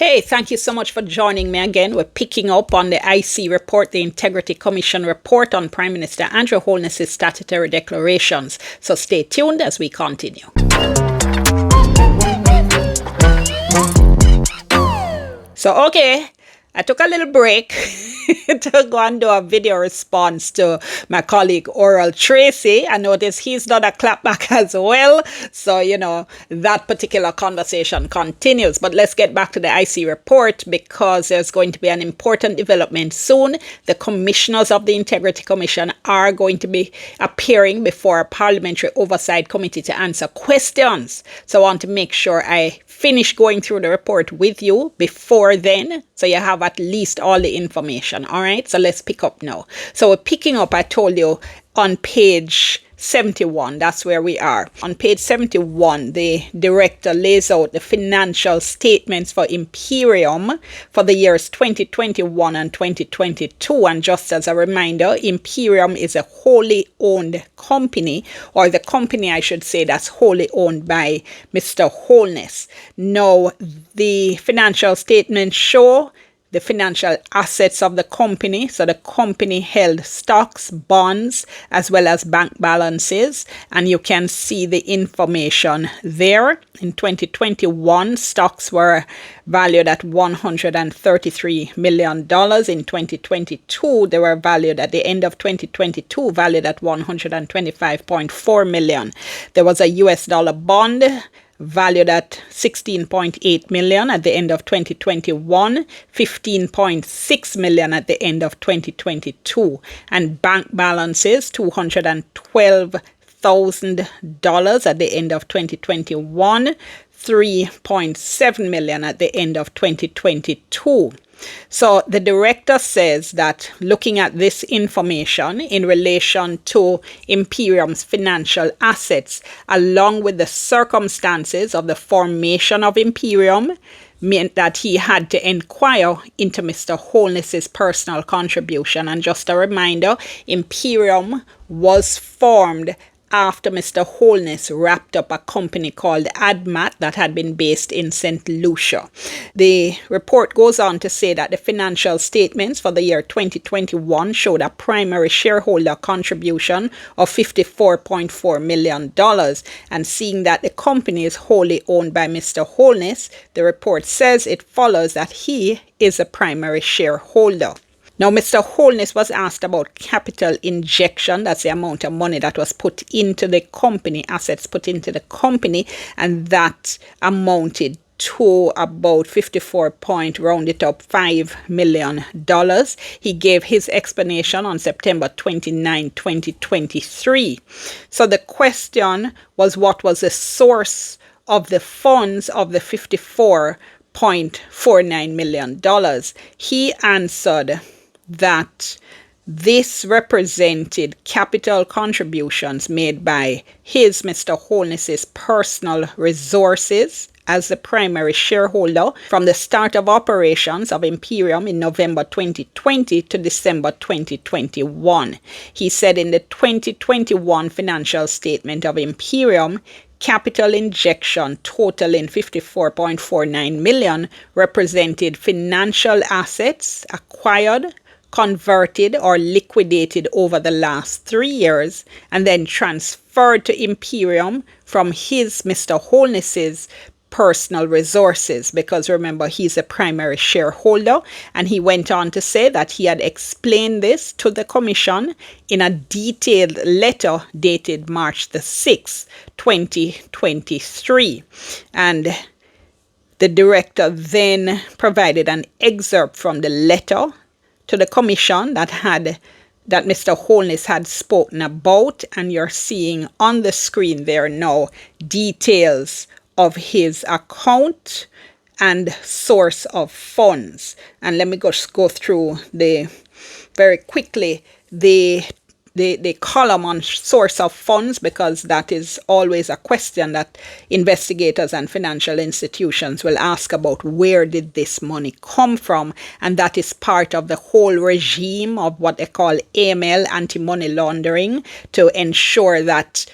Hey, thank you so much for joining me again. We're picking up on the IC report, the Integrity Commission report on Prime Minister Andrew Holness's statutory declarations. So stay tuned as we continue. So, okay, I took a little break to go and do a video response to my colleague Oral Tracy. I noticed he's done a clapback as well. So, that particular conversation continues. But let's get back to the IC report because there's going to be an important development soon. The commissioners of the Integrity Commission are going to be appearing before a Parliamentary Oversight Committee to answer questions. So I want to make sure I finish going through the report with you before then, so you have at least all the information. All right, so let's pick up now. So we're picking up, I told you, on page 71. That's where we are. On page 71, the director lays out the financial statements for Imperium for the years 2021 and 2022. And just as a reminder, Imperium is a wholly owned company, or the company, I should say, that's wholly owned by Mr. Holness. Now, the financial statements show the financial assets of the company. So the company held stocks, bonds, as well as bank balances. And you can see the information there. In 2021, stocks were valued at $133 million. In 2022, they were valued at the end of 2022, valued at $125.4 million. There was a US dollar bond valued at $16.8 million at the end of 2021, $15.6 million at the end of 2022, and bank balances $212,000 at the end of 2021, $3.7 million at the end of 2022. So the director says that looking at this information in relation to Imperium's financial assets, along with the circumstances of the formation of Imperium, meant that he had to inquire into Mr. Holness's personal contribution. And just a reminder, Imperium was formed after Mr. Holness wrapped up a company called ADMAT that had been based in St. Lucia. The report goes on to say that the financial statements for the year 2021 showed a primary shareholder contribution of $54.4 million. And seeing that the company is wholly owned by Mr. Holness, the report says it follows that he is a primary shareholder. Now, Mr. Holness was asked about capital injection. That's the amount of money that was put into the company, assets put into the company, and that amounted to about 5 million. He gave his explanation on September 29, 2023. So the question was, what was the source of the funds of the $54.49 million? He answered that this represented capital contributions made by Mr. Holness's personal resources as the primary shareholder from the start of operations of Imperium in November 2020 to December 2021. He said in the 2021 financial statement of Imperium, capital injection totaling $54.49 million represented financial assets acquired, converted or liquidated over the last 3 years, and then transferred to Imperium from Mr. Holness's personal resources, because remember, he's a primary shareholder. And he went on to say that he had explained this to the commission in a detailed letter dated March the 6th, 2023. And the director then provided an excerpt from the letter to the commission that Mr. Holness had spoken about, and you're seeing on the screen there now details of his account and source of funds. And let me just go through very quickly the column on source of funds, because that is always a question that investigators and financial institutions will ask about. Where did this money come from? And that is part of the whole regime of what they call AML, anti-money laundering, to ensure that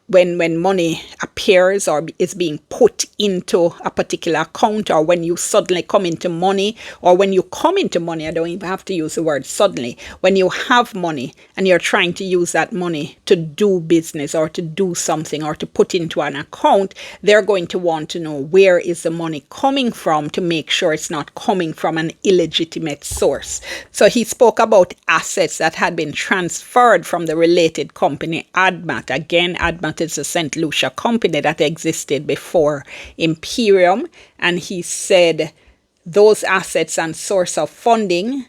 when money appears or is being put into a particular account, or when you suddenly come into money, or when you come into money, I don't even have to use the word suddenly, when you have money and you're trying to use that money to do business or to do something or to put into an account, they're going to want to know where is the money coming from to make sure it's not coming from an illegitimate source. So he spoke about assets that had been transferred from the related company ADMAT. Again, ADMAT is a St. Lucia company that existed before Imperium, and he said those assets and source of funding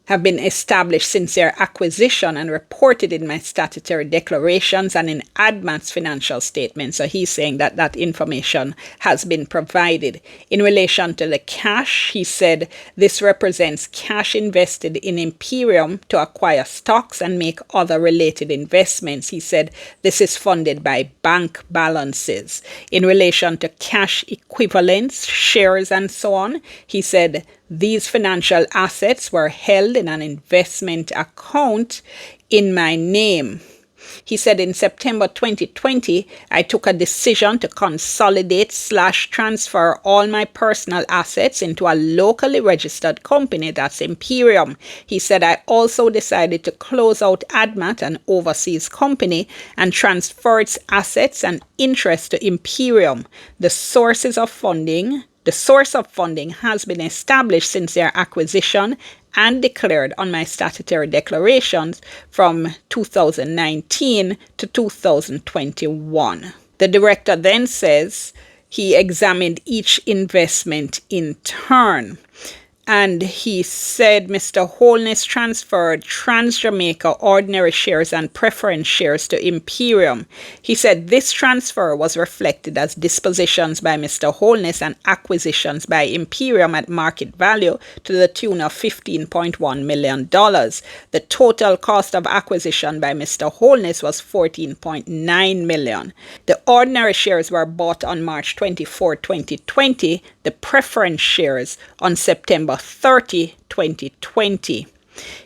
have been established since their acquisition and reported in my statutory declarations and in ADMAT's financial statements. So he's saying that that information has been provided. In relation to the cash, he said this represents cash invested in Imperium to acquire stocks and make other related investments. He said this is funded by bank balances. In relation to cash equivalents, shares, and so on, he said these financial assets were held in an investment account in my name. He said in September 2020, I took a decision to consolidate/transfer all my personal assets into a locally registered company, that's Imperium. He said I also decided to close out ADMAT, an overseas company, and transfer its assets and interest to Imperium. The source of funding has been established since their acquisition and declared on my statutory declarations from 2019 to 2021. The director then says he examined each investment in turn. And he said Mr. Holness transferred Trans-Jamaica ordinary shares and preference shares to Imperium. He said this transfer was reflected as dispositions by Mr. Holness and acquisitions by Imperium at market value to the tune of $15.1 million. The total cost of acquisition by Mr. Holness was $14.9 million. The ordinary shares were bought on March 24, 2020, the preference shares on September 30, 2020.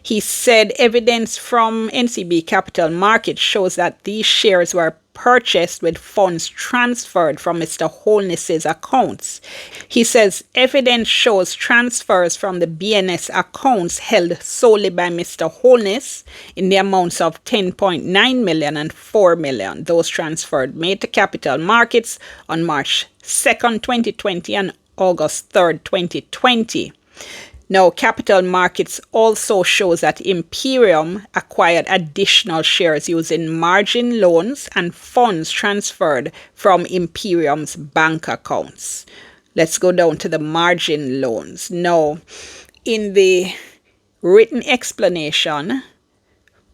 He said evidence from NCB Capital Markets shows that these shares were purchased with funds transferred from Mr. Holness's accounts. He says evidence shows transfers from the BNS accounts held solely by Mr. Holness in the amounts of $10.9 million and $4 million. Those transferred made to capital markets on March 2nd, 2020 and August 3rd, 2020. Now, capital markets also shows that Imperium acquired additional shares using margin loans and funds transferred from Imperium's bank accounts. Let's go down to the margin loans. Now, in the written explanation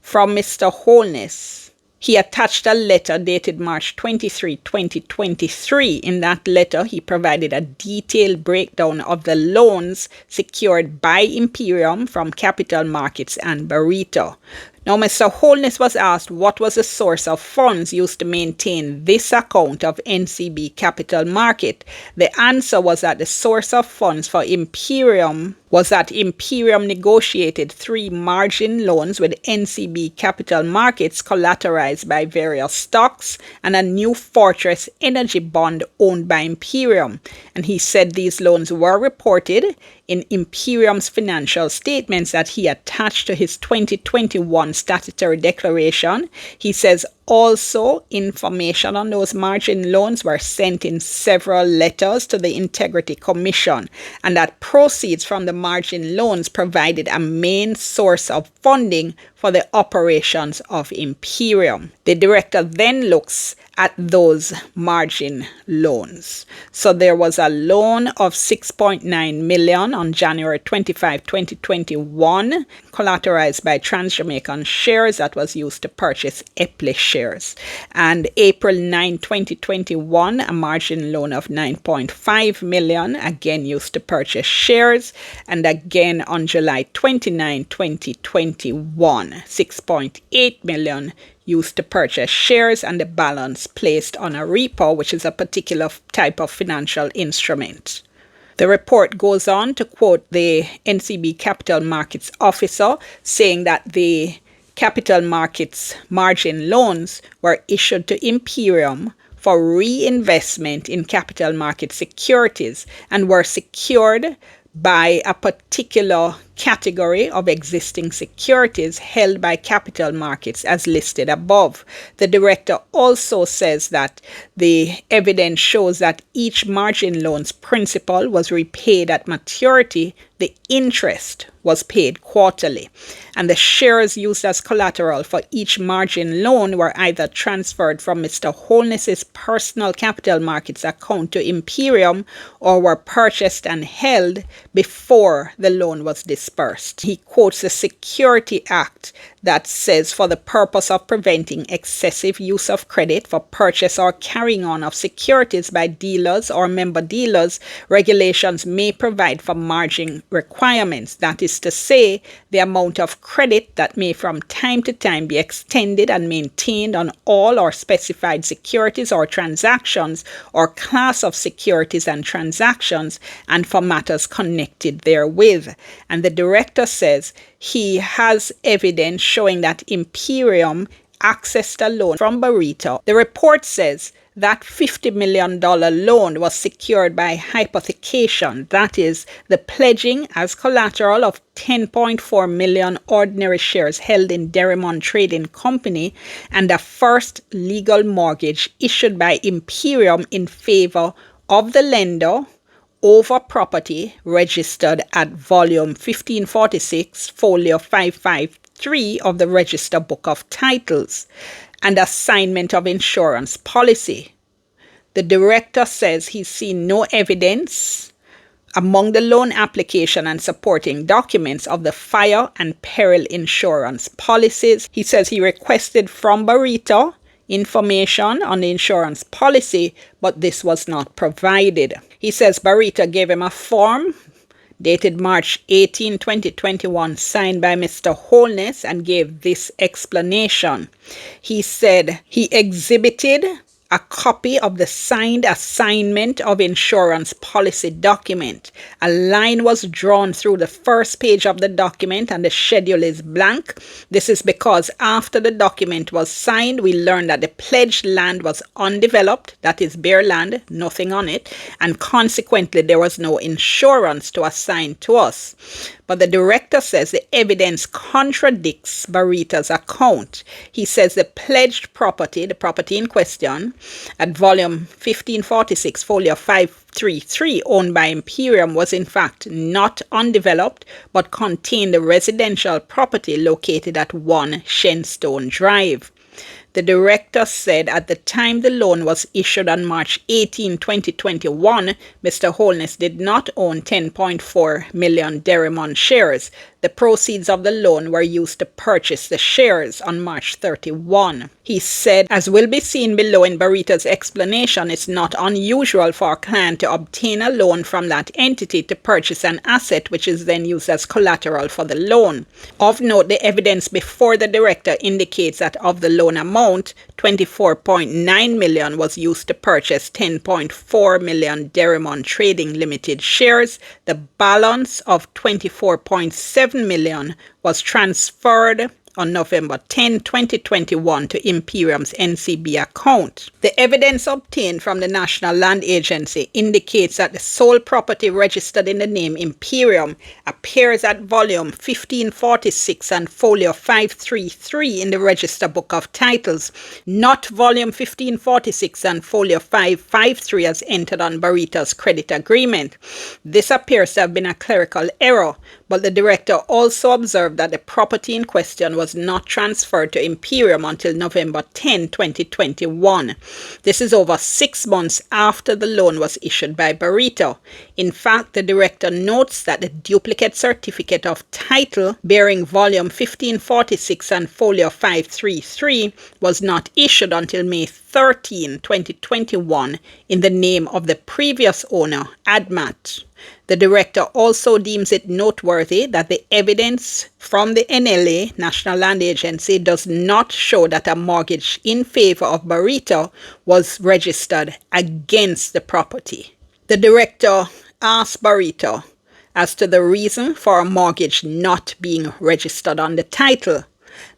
from Mr. Holness, he attached a letter dated March 23, 2023. In that letter, he provided a detailed breakdown of the loans secured by Imperium from capital markets and Barita. Now, Mr. Holness was asked what was the source of funds used to maintain this account of NCB Capital Market. The answer was that the source of funds for Imperium was that Imperium negotiated 3 margin loans with NCB Capital Markets collateralized by various stocks and a New Fortress energy bond owned by Imperium. And he said these loans were reported in Imperium's financial statements that he attached to his 2021 statutory declaration. He says also information on those margin loans were sent in several letters to the Integrity Commission, and that proceeds from the margin loans provided a main source of funding for the operations of Imperium. The director then looks at those margin loans. So there was a loan of $6.9 million on January 25, 2021, collateralized by Trans-Jamaican shares that was used to purchase Epley shares. And April 9, 2021, a margin loan of $9.5 million, again used to purchase shares. And again on July 29, 2021, $6.8 million used to purchase shares, and the balance placed on a repo, which is a particular type of financial instrument. The report goes on to quote the NCB Capital Markets officer, saying that the capital markets margin loans were issued to Imperium for reinvestment in capital market securities and were secured by a particular category of existing securities held by capital markets as listed above. The director also says that the evidence shows that each margin loan's principal was repaid at maturity, the interest was paid quarterly, and the shares used as collateral for each margin loan were either transferred from Mr. Holness's personal capital markets account to Imperium or were purchased and held before the loan was dispersed. He quotes the Security Act that says, for the purpose of preventing excessive use of credit for purchase or carrying on of securities by dealers or member dealers, regulations may provide for margin requirements, that is to say, the amount of credit that may from time to time be extended and maintained on all or specified securities or transactions or class of securities and transactions and for matters connected therewith. And the director says he has evidence showing that Imperium accessed a loan from Barita. The report says that $50 million loan was secured by hypothecation, that is, the pledging as collateral of 10.4 million ordinary shares held in Derrimon Trading Company and a first legal mortgage issued by Imperium in favor of the lender over property registered at volume 1546, folio 553 of the Register Book of Titles, and assignment of insurance policy. The director says he's seen no evidence among the loan application and supporting documents of the fire and peril insurance policies. He says he requested from Barita information on the insurance policy, but this was not provided. He says Barita gave him a form dated March 18, 2021, signed by Mr. Holness and gave this explanation. He said he exhibited a copy of the signed assignment of insurance policy document. A line was drawn through the first page of the document and the schedule is blank. This is because after the document was signed, we learned that the pledged land was undeveloped, that is bare land, nothing on it, and consequently there was no insurance to assign to us. But the director says the evidence contradicts Barita's account. He says the pledged property, the property in question, at volume 1546, folio 533, owned by Imperium, was in fact not undeveloped, but contained the residential property located at 1 Shenstone Drive. The director said at the time the loan was issued on March 18, 2021, Mr. Holness did not own 10.4 million Derrimon shares. The proceeds of the loan were used to purchase the shares on March 31. He said, as will be seen below in Barita's explanation, it's not unusual for a client to obtain a loan from that entity to purchase an asset which is then used as collateral for the loan. Of note, the evidence before the director indicates that of the loan amount, 24.9 million was used to purchase 10.4 million Derrimon Trading Limited shares. The balance of 24.7 million was transferred on November 10, 2021 to Imperium's NCB account. The evidence obtained from the National Land Agency indicates that the sole property registered in the name Imperium appears at volume 1546 and folio 533 in the Register Book of Titles, not volume 1546 and folio 553 as entered on Barita's credit agreement. This appears to have been a clerical error, but the director also observed that the property in question was not transferred to Imperium until November 10, 2021. This is over 6 months after the loan was issued by Barita. In fact, the director notes that the duplicate certificate of title bearing volume 1546 and folio 533 was not issued until May 13, 2021 in the name of the previous owner, ADMAT. The director also deems it noteworthy that the evidence from the NLA, National Land Agency, does not show that a mortgage in favor of Barita was registered against the property. The director asked Barita as to the reason for a mortgage not being registered on the title.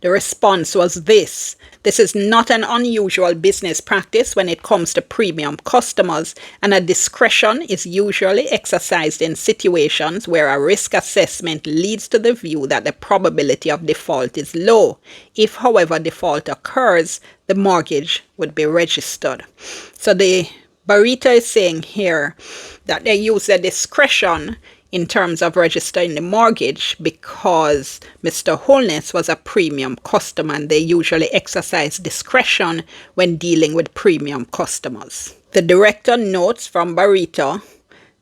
The response was this: "This is not an unusual business practice when it comes to premium customers, and a discretion is usually exercised in situations where a risk assessment leads to the view that the probability of default is low. If, however, default occurs, the mortgage would be registered." So the Barita is saying here that they use their discretion in terms of registering the mortgage because Mr. Holness was a premium customer, and they usually exercise discretion when dealing with premium customers. The director notes from Barita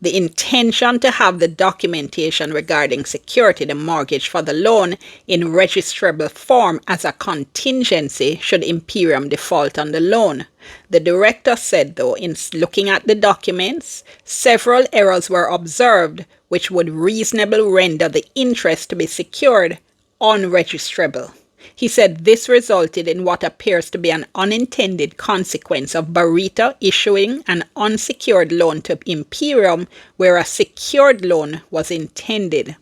the intention to have the documentation regarding security, the mortgage for the loan, in registrable form as a contingency should Imperium default on the loan. The director said, though, in looking at the documents, several errors were observed which would reasonably render the interest to be secured unregistrable. He said this resulted in what appears to be an unintended consequence of Barita issuing an unsecured loan to Imperium where a secured loan was intended.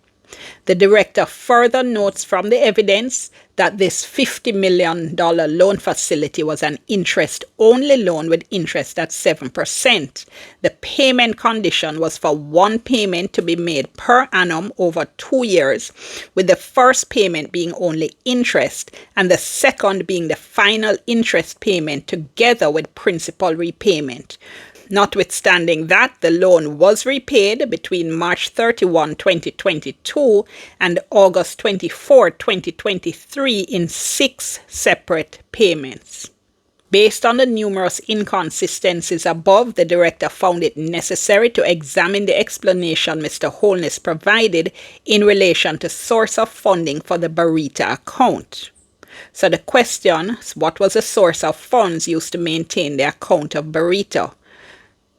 The director further notes from the evidence that this $50 million loan facility was an interest-only loan with interest at 7%. The payment condition was for one payment to be made per annum over 2 years, with the first payment being only interest and the second being the final interest payment together with principal repayment. Notwithstanding that, the loan was repaid between March 31, 2022 and August 24, 2023 in 6 separate payments. Based on the numerous inconsistencies above, the director found it necessary to examine the explanation Mr. Holness provided in relation to source of funding for the Barita account. So the question, what was the source of funds used to maintain the account of Barita?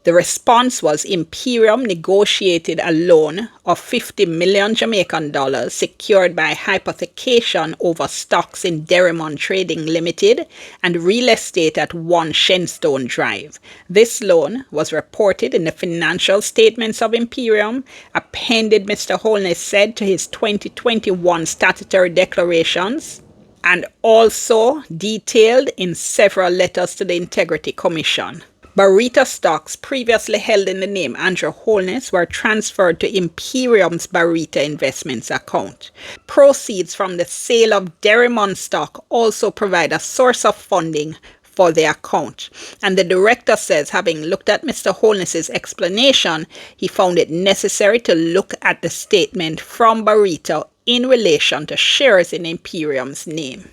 The response was Imperium negotiated a loan of 50 million Jamaican dollars secured by hypothecation over stocks in Derrimon Trading Limited and real estate at 1 Shenstone Drive. This loan was reported in the financial statements of Imperium, appended, Mr. Holness said, to his 2021 statutory declarations, and also detailed in several letters to the Integrity Commission. Barita stocks previously held in the name Andrew Holness were transferred to Imperium's Barita Investments account. Proceeds from the sale of Derrimon stock also provide a source of funding for the account. And the director says, having looked at Mr. Holness's explanation, he found it necessary to look at the statement from Barita in relation to shares in Imperium's name.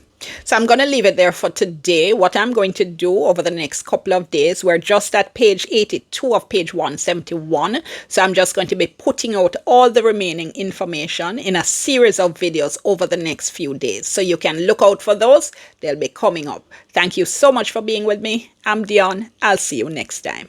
So I'm going to leave it there for today. What I'm going to do over the next couple of days, we're just at page 82 of page 171. So I'm just going to be putting out all the remaining information in a series of videos over the next few days. So you can look out for those. They'll be coming up. Thank you so much for being with me. I'm Dionne. I'll see you next time.